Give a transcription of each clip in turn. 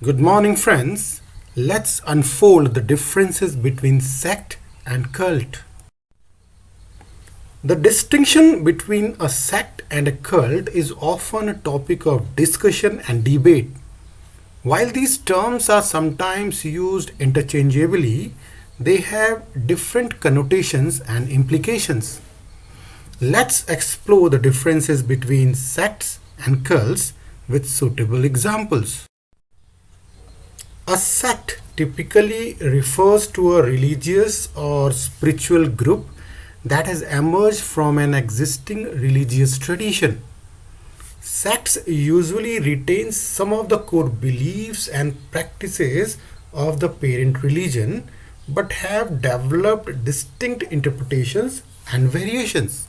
Good morning, friends. Let's unfold the differences between sect and cult. The distinction between a sect and a cult is often a topic of discussion and debate. While these terms are sometimes used interchangeably, they have different connotations and implications. Let's explore the differences between sects and cults with suitable examples. A sect typically refers to a religious or spiritual group that has emerged from an existing religious tradition. Sects usually retain some of the core beliefs and practices of the parent religion but have developed distinct interpretations and variations.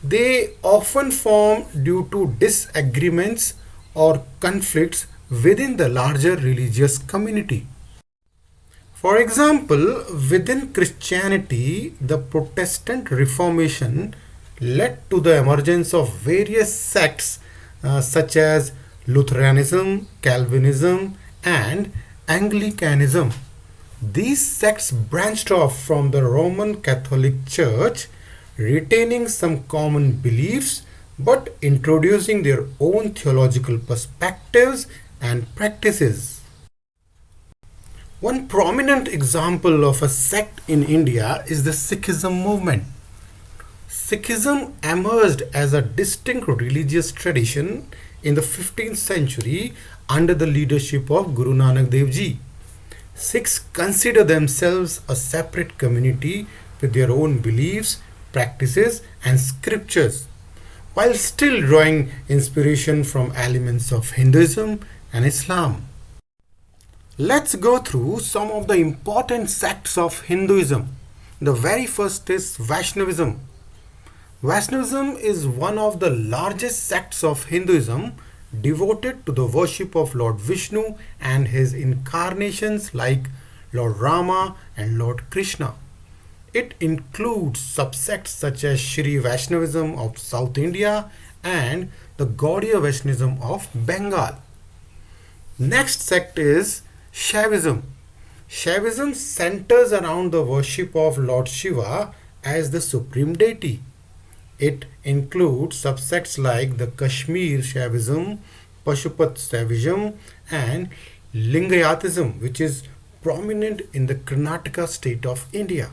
They often form due to disagreements or conflicts within the larger religious community. For example, within Christianity, the Protestant Reformation led to the emergence of various sects such as Lutheranism, Calvinism, and Anglicanism. These sects branched off from the Roman Catholic Church, retaining some common beliefs but introducing their own theological perspectives and practices. One prominent example of a sect in India is the Sikhism movement. Sikhism emerged as a distinct religious tradition in the 15th century under the leadership of Guru Nanak Dev Ji. Sikhs consider themselves a separate community with their own beliefs, practices, and scriptures, while still drawing inspiration from elements of Hinduism and Islam. Let's go through some of the important sects of Hinduism. The very first is Vaishnavism. Vaishnavism is one of the largest sects of Hinduism devoted to the worship of Lord Vishnu and his incarnations like Lord Rama and Lord Krishna. It includes subsects such as Shri Vaishnavism of South India and the Gaudiya Vaishnavism of Bengal. Next sect is Shaivism. Shaivism centers around the worship of Lord Shiva as the supreme deity. It includes subsects like the Kashmir Shaivism, Pashupat Shaivism, and Lingayatism, which is prominent in the Karnataka state of India.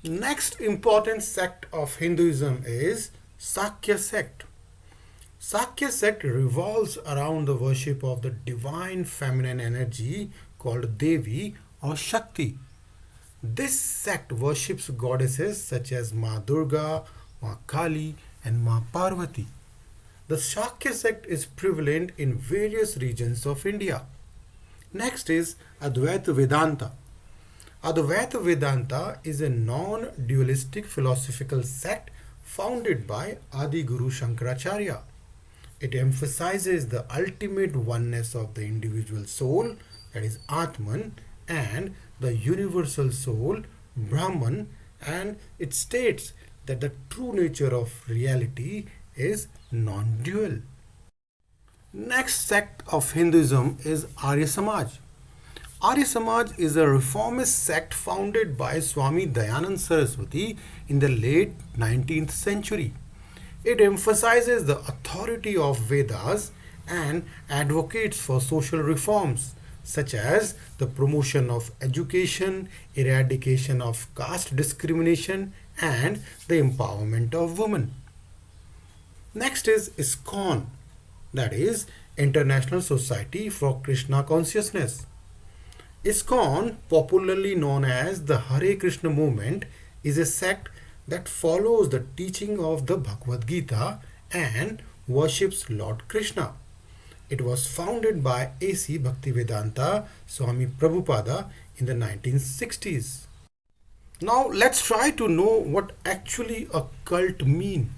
Next important sect of Hinduism is Sakya sect. Sakya sect revolves around the worship of the divine feminine energy called Devi or Shakti. This sect worships goddesses such as Ma Durga, Ma Kali, and Ma Parvati. The Shakya sect is prevalent in various regions of India. Next is Advaita Vedanta. Advaita Vedanta is a non dualistic philosophical sect founded by Adi Guru Shankaracharya. It emphasizes the ultimate oneness of the individual soul, that is Atman, and the universal soul, Brahman, and it states that the true nature of reality is non dual. Next sect of Hinduism is Arya Samaj. Arya Samaj is a reformist sect founded by Swami Dayanand Saraswati in the late 19th century. It emphasizes the authority of Vedas and advocates for social reforms such as the promotion of education, eradication of caste discrimination, and the empowerment of women. Next is ISKCON, that is International Society for Krishna Consciousness. ISKCON, popularly known as the Hare Krishna movement, is a sect that follows the teaching of the Bhagavad Gita and worships Lord Krishna. It was founded by A.C. Bhaktivedanta Swami Prabhupada in the 1960s. Now let's try to know what actually a cult means.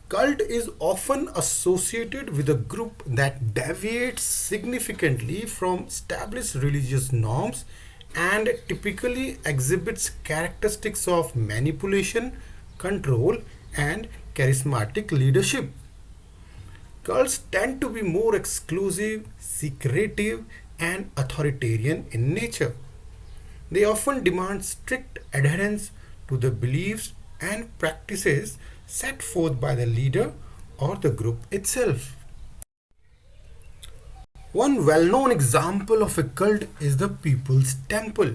Cult is often associated with a group that deviates significantly from established religious norms and typically exhibits characteristics of manipulation, control, and charismatic leadership. Cults tend to be more exclusive, secretive, and authoritarian in nature. They often demand strict adherence to the beliefs and practices set forth by the leader or the group itself. One well known example of a cult is the People's Temple,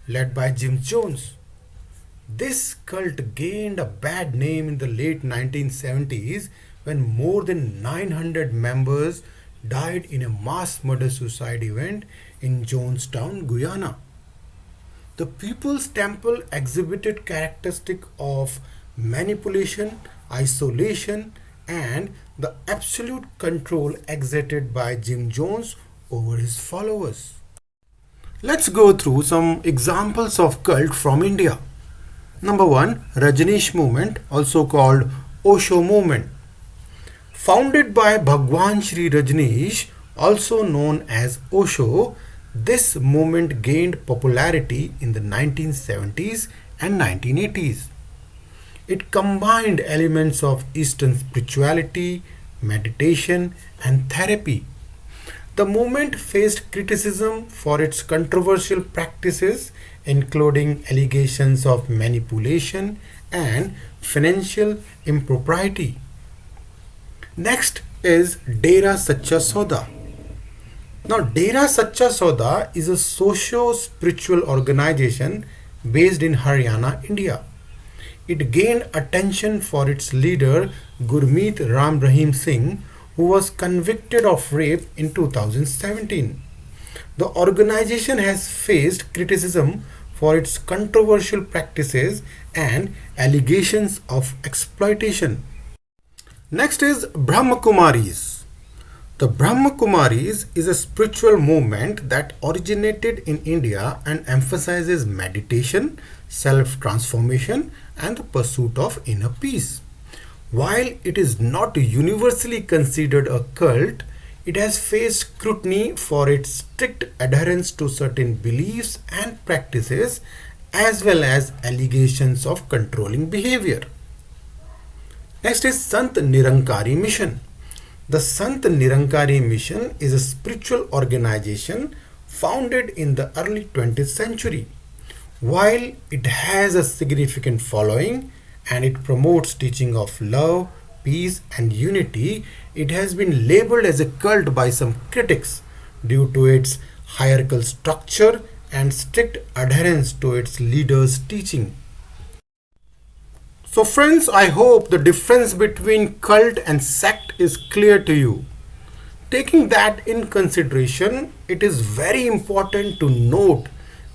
led by Jim Jones. This cult gained a bad name in the late 1970s when more than 900 members died in a mass murder suicide event in Jonestown, Guyana. The People's Temple exhibited characteristics of manipulation, isolation, and the absolute control exerted by Jim Jones over his followers. Let's go through some examples of cult from India. Number 1, Rajneesh movement, also called Osho movement. Founded by Bhagwan Sri Rajneesh, also known as Osho, this movement gained popularity in the 1970s and 1980s. It combined elements of Eastern spirituality, meditation, and therapy. The movement faced criticism for its controversial practices, including allegations of manipulation and financial impropriety. Next is Dera Sacha Sauda. Now, Dera Sacha Sauda is a socio-spiritual organization based in Haryana, India. It gained attention for its leader Gurmeet Ram Rahim Singh, who was convicted of rape in 2017. The organization has faced criticism for its controversial practices and allegations of exploitation. Next is Brahmakumaris. The Brahmakumaris is a spiritual movement that originated in India and emphasizes meditation, self-transformation, and the pursuit of inner peace. While it is not universally considered a cult, it has faced scrutiny for its strict adherence to certain beliefs and practices, as well as allegations of controlling behavior. Next is Sant Nirankari Mission. The Sant Nirankari Mission is a spiritual organization founded in the early 20th century. While it has a significant following and it promotes teaching of love, peace, and unity, it has been labeled as a cult by some critics due to its hierarchical structure and strict adherence to its leaders' teaching. So friends, I hope the difference between cult and sect is clear to you. Taking that in consideration, it is very important to note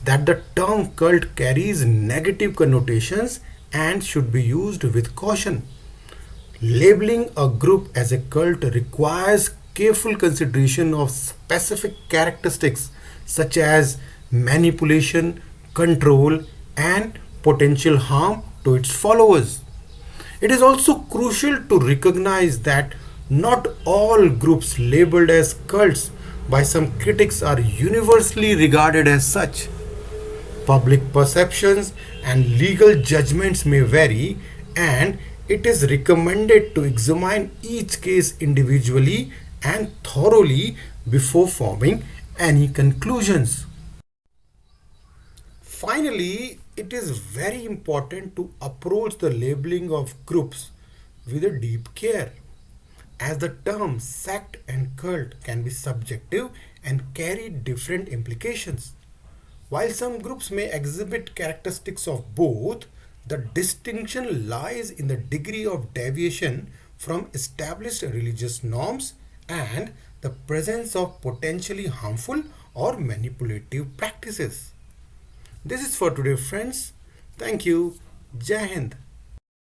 that the term cult carries negative connotations and should be used with caution. Labeling a group as a cult requires careful consideration of specific characteristics such as manipulation, control, and potential harm to its followers. It is also crucial to recognize that not all groups labeled as cults by some critics are universally regarded as such. Public perceptions and legal judgments may vary, and it is recommended to examine each case individually and thoroughly before forming any conclusions. Finally, it is very important to approach the labeling of groups with a deep care, as the terms sect and cult can be subjective and carry different implications. While some groups may exhibit characteristics of both, the distinction lies in the degree of deviation from established religious norms and the presence of potentially harmful or manipulative practices. This is for today, friends. Thank you. Jai Hind.